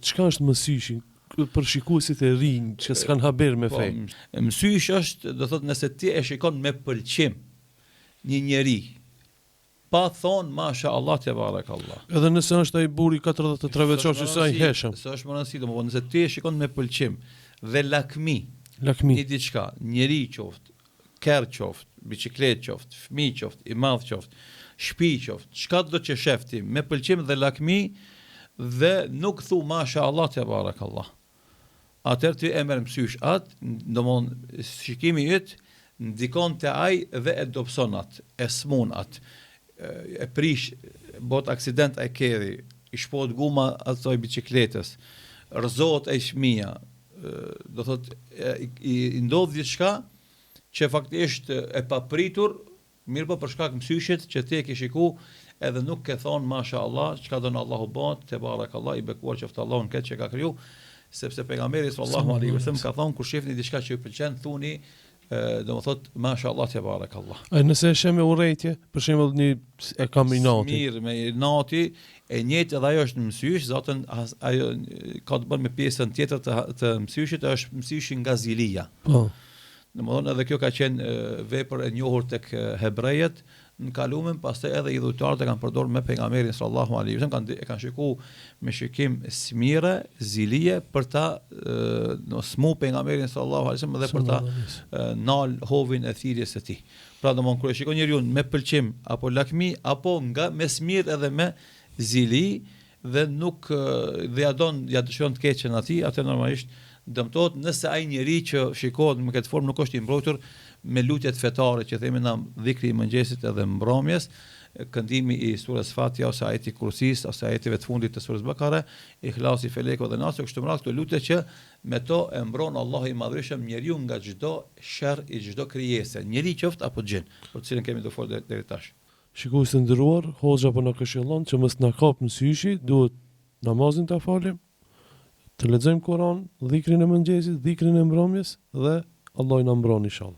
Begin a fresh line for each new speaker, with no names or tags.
Çka është mësyshi për shikuesit e rinj që s'kan haber me fe?
Mësysh është, do thotë, nëse ti e shikon me pëlqim një njeri, pa thonë masha Allah te barakallah.
Edhe nëse është ai buri 43 vjeçar që sa i heshëm.
S'është më rëndësi, domethënë nëse ti e shikon me pëlqim dhe lakmi. Një diçka, njeri qoftë, kerr qoftë, biçikletë qoftë, fëmijë qoftë, i madh qoftë, shtëpi qoftë, çka do të shefti me pëlqim dhe lakmi dhe nuk thu masha Allah te barakallah. Atëherë ti e merr mësysh atë, domthonë shikimi yt ndikon te ai dhe e dobson atë, e smun atë, e prish, bot aksident e kerri, i shpohet guma asoj biçikletës, rrezohet ai fëmia, do thotë i ndodh diçka që faktikisht e papritur, mirë po për shkak mësyshit që ti e ke shiku edhe nuk ke thonë masha Allah, çka don Allahu bëhet, te barakallah, i bekuar qoftë Allahun këtë që ka kriju, sepse pejgamberi sallallahu alaihi wasallam ka thonë kur shihni diçka që ju pëlqen, thuni domethënë masha Allah te barakallah.
Ai nëse e shem me urrëtie, për shembull një e kam i nati.
Mirë, me nati, e njëjtë edhe ajo është në mësysh, zatën ajo ka të bën me pjesën tjetër të mësyshit, është mësyshi nga zilia.
Po.
Domethënë edhe kjo ka qenë vepër e njohur tek hebrejët në kalumen, pastaj edhe idhujtarët e kanë përdorur me pejgamberin sallallahu alaihi wasallam, kanë shikuar me shikim smire, zilie për ta smu pejgamberin sallallahu alaihi wasallam dhe për ta nal hovin e thirrjes së tij. Pra domthon kur e shikon njeriu me pëlqim apo lakmi apo nga me smir edhe me zili dhe nuk dhe ja dëshiron të keqen atij, atë normalisht dëmtohet nëse ai njeri që shikohet me këtë formë nuk është i mbrojtur me lutjet fetare që themi na dhikri i mëngjesit edhe mbrëmjes, këndimi i surës Fatiha ose ajeti Kursis ose ajeteve të fundit të surës Bakara, Ikhlasi, Feleku dhe Nasu, kështu me radhë këto lutje që me to e mbron Allahu i Madhërisht njeriu nga çdo sherr i çdo krijese, njeri qoftë apo xhin, për të cilën kemi të folur deri tash.
Shikues të nderuar, hoxha po na këshillon që mos na kap mësyshi, duhet namazin ta falim, të lexojmë Kur'an, dhikrin e mëngjesit, dhikrin e mbrëmjes dhe Allah i na mbron inshallah.